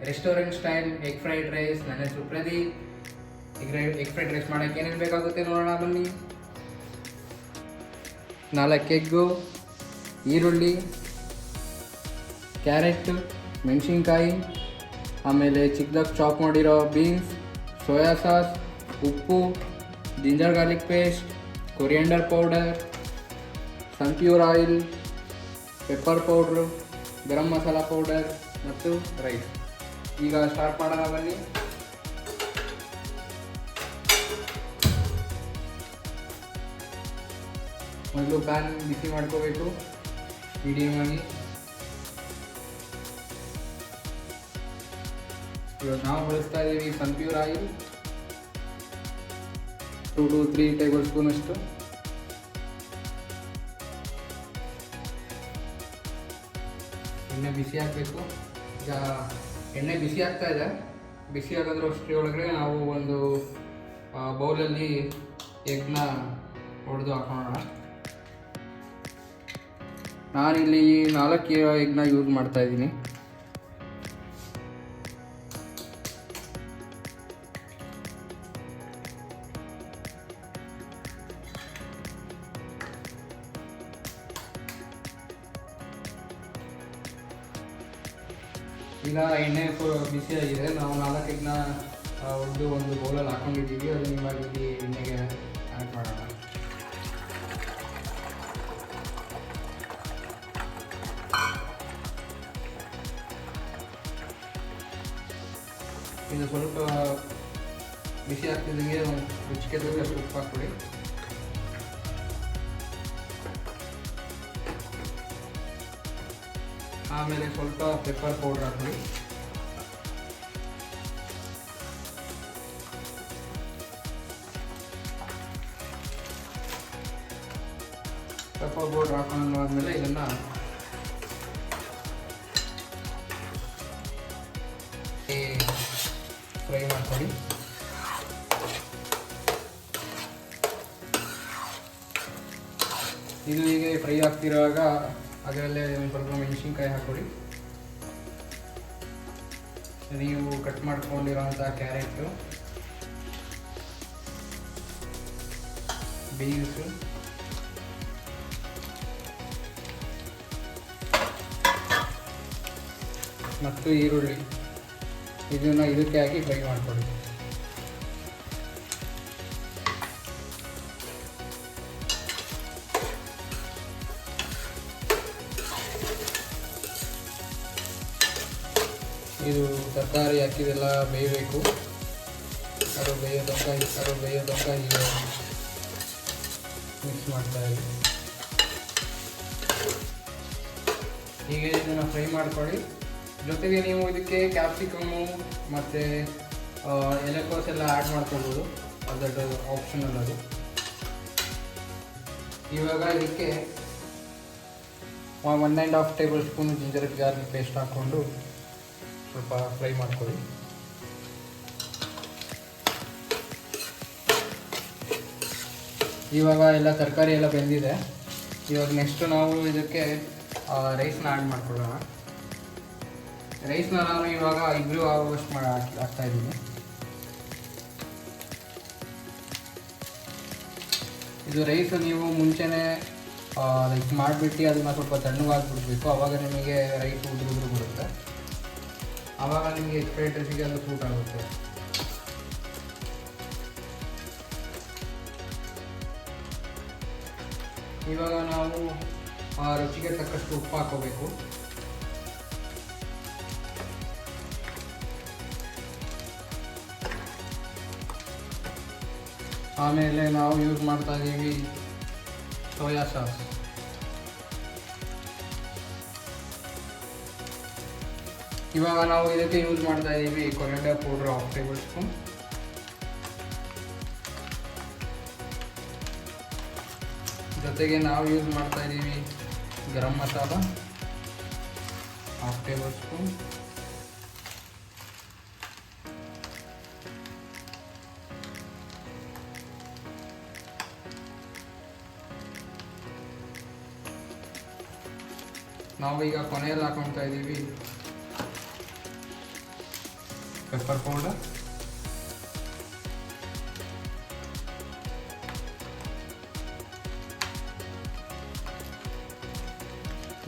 Restaurant style egg fried rice. ನನ್ನ ಹೆಸರು Pradeep. Egg fried rice ಮಾಡೋಕ್ಕೆ ಏನೇನು ಬೇಕಾಗುತ್ತೆ ನೋಡೋಣ ಬನ್ನಿ. 4 ಎಗ್ಗು, ಈರುಳ್ಳಿ, ಕ್ಯಾರೆಟ್, ಮೆಣಸಿನ್ಕಾಯಿ, ಆಮೇಲೆ ಚಿಕ್ಕದಾಗಿ ಚಾಪ್ ಮಾಡಿರೋ ಬೀನ್ಸ್, ಸೋಯಾ ಸಾಸ್, ಉಪ್ಪು, ginger garlic paste, coriander powder, Sunpure oil, pepper powder, garam masala powder ಮತ್ತು ರೈಸ್. ಈಗ ಸ್ಟಾರ್ಟ್ ಮಾಡೋಣ ಬನ್ನಿ. ಮೊದಲು ಪ್ಯಾನ್ ಬಿಸಿ ಮಾಡ್ಕೋಬೇಕು ಮೀಡಿಯಮ್ ಆಗಿ. ಇವಾಗ ನಾವು ಬಳಸ್ತಾ ಇದ್ದೀವಿ Sunpure oil 2 to 3 table spoon ಅಷ್ಟು. ಎಣ್ಣೆ ಬಿಸಿ ಹಾಕಬೇಕು. ಈಗ ಎಣ್ಣೆ ಬಿಸಿ ಆಗ್ತಾ ಇದೆ. ಬಿಸಿ ಆಗೋದ್ರ ಅಷ್ಟೇ ಒಳಗಡೆ ನಾವು ಒಂದು ಬೌಲಲ್ಲಿ ಎಗ್ನ ಹೊಡೆದು ಹಾಕೋಣ. ನಾನಿಲ್ಲಿ 4 ಎಗ್ನ ಯೂಸ್ ಮಾಡ್ತಾ ಇದ್ದೀನಿ. ಈಗ ಎಣ್ಣೆ ಬಿಸಿಯಾಗಿದೆ. ನಾವು 4 ಎಗ್ನ ಹೊಡೆದು ಒಂದು ಬೌಲಲ್ಲಿ ಹಾಕೊಂಡಿದ್ದೀವಿ. ಅದನ್ನ ಇವಾಗ ಇಲ್ಲಿ ಎಣ್ಣೆಗೆ ಆ್ಯಡ್ ಮಾಡೋಣ. ಇದು ಸ್ವಲ್ಪ ಬಿಸಿ ಆಗ್ತಿದ್ದಂಗೆ ರುಚಿಗೆ ತಕ್ಕಷ್ಟು ಉಪ್ಪು ಹಾಕ್ಬಿಡಿ. ಆಮೇಲೆ ಸ್ವಲ್ಪ ಪೆಪ್ಪರ್ ಪೌಡ್ರ್ ಹಾಕ್ಬಿಡಿ. ಪೆಪ್ಪರ್ ಪೌಡ್ರ್ ಹಾಕೊಂಡಾದ್ಮೇಲೆ ಇದನ್ನು ಫ್ರೈ ಮಾಡ್ಕೊಳ್ಳಿ. ಇದು ಹೀಗೆ ಫ್ರೈ ಆಗ್ತಿರುವಾಗ ಅದರಲ್ಲೇ ಒಂದು ಸ್ವಲ್ಪ ಮೆಣಸಿನ್ಕಾಯಿ ಹಾಕ್ಕೊಳ್ಳಿ. ನೀವು ಕಟ್ ಮಾಡ್ಕೊಂಡಿರೋಂಥ ಕ್ಯಾರೆಟು, ಬೀನ್ಸು, ಮತ್ತು ಈರುಳ್ಳಿ ಇದನ್ನು ಇದಕ್ಕೆ ಹಾಕಿ ಫ್ರೈ ಮಾಡ್ಕೊಳ್ಳಿ. ಇದು ತರಕಾರಿ ಹಾಕಿದೆಲ್ಲ ಬೇಯಬೇಕು. ಅದು ಬೇಯೋ ತನಕ ಈಗ ಮಿಕ್ಸ್ ಮಾಡ್ತಾ ಇದ್ದೀವಿ. ಹೀಗೆ ಇದನ್ನು ಫ್ರೈ ಮಾಡ್ಕೊಳ್ಳಿ. ಜೊತೆಗೆ ನೀವು ಇದಕ್ಕೆ ಕ್ಯಾಪ್ಸಿಕಮ್ಮು ಮತ್ತು ಎಲೆಕೋಸ್ ಎಲ್ಲ ಆ್ಯಡ್ ಮಾಡ್ಕೊಳ್ಬೋದು. ಅದರ ಆಪ್ಷನಲ್ ಅದು. ಇವಾಗ ಇದಕ್ಕೆ 1.5 table spoon ginger garlic paste ಹಾಕ್ಕೊಂಡು ಸ್ವಲ್ಪ ಫ್ರೈ ಮಾಡ್ಕೊಳ್ಳಿ. ಇವಾಗ ಎಲ್ಲ ತರಕಾರಿ ಎಲ್ಲ ಬೆಂದಿದೆ. ಇವಾಗ ನೆಕ್ಸ್ಟು ನಾವು ಇದಕ್ಕೆ ರೈಸ್ನ ಆ್ಯಡ್ ಮಾಡ್ಕೊಳ್ಳೋಣ. ರೈಸ್ನ ನಾನು ಇವಾಗ 2 ಆಗುವಷ್ಟು ಹಾಕ್ತಾ ಇದ್ದೀನಿ. ಇದು ರೈಸು ನೀವು ಮುಂಚೆನೇ ಲೈಕ್ ಮಾಡಿಬಿಟ್ಟು ಅದನ್ನು ಸ್ವಲ್ಪ ತಣ್ಣಗಾಗ್ಬಿಡ್ಬೇಕು. ಆವಾಗ ನಿಮಗೆ ರೈಸ್ ಉದುರು ಬರುತ್ತೆ. ಆವಾಗ ನಿಮಗೆ ಎಗ್ ಫ್ರೈಡ್ ರೈಸಿಗೆ ಅದು ಸೂಟ್ ಆಗುತ್ತೆ. ಇವಾಗ ನಾವು ರುಚಿಗೆ ತಕ್ಕಷ್ಟು ಉಪ್ಪು ಹಾಕೋಬೇಕು. ಆಮೇಲೆ ನಾವು ಯೂಸ್ ಮಾಡ್ತಾ ಇದ್ದೀವಿ ಸೋಯಾ ಸಾಸ್. ಇವಾಗ ನಾವು ಇದಕ್ಕೆ ಯೂಸ್ ಮಾಡ್ತಾ ಇದ್ದೀವಿ ಕೊರಿಯಂಡರ್ ಪೌಡ್ರ್ 1/2 ಟೇಬಲ್ ಸ್ಪೂನ್. ಜೊತೆಗೆ ನಾವು ಯೂಸ್ ಮಾಡ್ತಾ ಇದ್ದೀವಿ ಗರಂ ಮಸಾಲ 1/2 ಟೇಬಲ್ ಸ್ಪೂನ್. ನಾವೀಗ ಕೊನೆಯಲ್ಲಿ ಹಾಕೊಳ್ತಾ ಇದ್ದೀವಿ ಪೆಪ್ಪರ್ ಪೌಡರ್,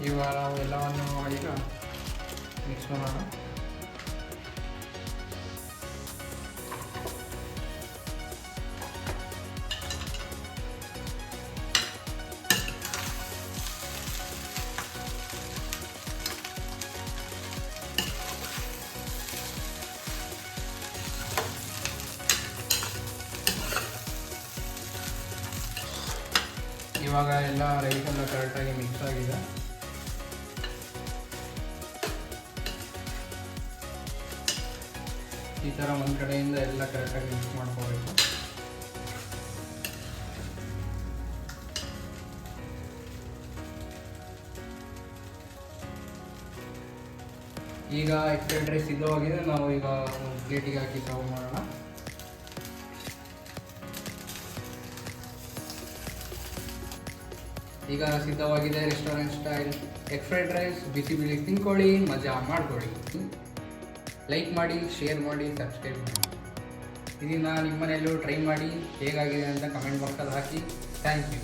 ಇವಾಗ ನಾವು ಎಲ್ಲವನ್ನು ಈಗ ಮಿಕ್ಸ್ ಮಾಡೋಣ. ಇವಾಗ ಎಲ್ಲ ರೈಸ್ ಎಲ್ಲ ಕರೆಕ್ಟಾಗಿ ಮಿಕ್ಸ್ ಆಗಿದೆ. ಈ ಥರ ಒಂದು ಕಡೆಯಿಂದ ಎಲ್ಲ ಕರೆಕ್ಟಾಗಿ ಮಿಕ್ಸ್ ಮಾಡ್ಕೋಬೇಕು. ಈಗ ಎಗ್ ಫ್ರೈಡ್ ರೈಸ್ ಸಿದ್ಧವಾಗಿದೆ. ನಾವು ಈಗ ಒಂದು ಪ್ಲೇಟಿಗೆ ಹಾಕಿ ಸರ್ವ್ ಮಾಡೋಣ. ಈಗ ಸಿದ್ಧವಾಗಿದೆ restaurant style egg fried rice. ಬಿಸಿ ಬಿಸಿ ತಿನ್ಕೊಳ್ಳಿ, ಮಜಾ ಮಾಡ್ಕೊಳ್ಳಿ. ಲೈಕ್ ಮಾಡಿ, ಶೇರ್ ಮಾಡಿ, ಸಬ್ಸ್ಕ್ರೈಬ್ ಮಾಡಿ. ಇದನ್ನು ನಿಮ್ಮ ಮನೆಯಲ್ಲೂ ಟ್ರೈ ಮಾಡಿ, ಹೇಗಾಗಿದೆ ಅಂತ ಕಮೆಂಟ್ ಬಾಕ್ಸಲ್ಲಿ ಹಾಕಿ. Thank you.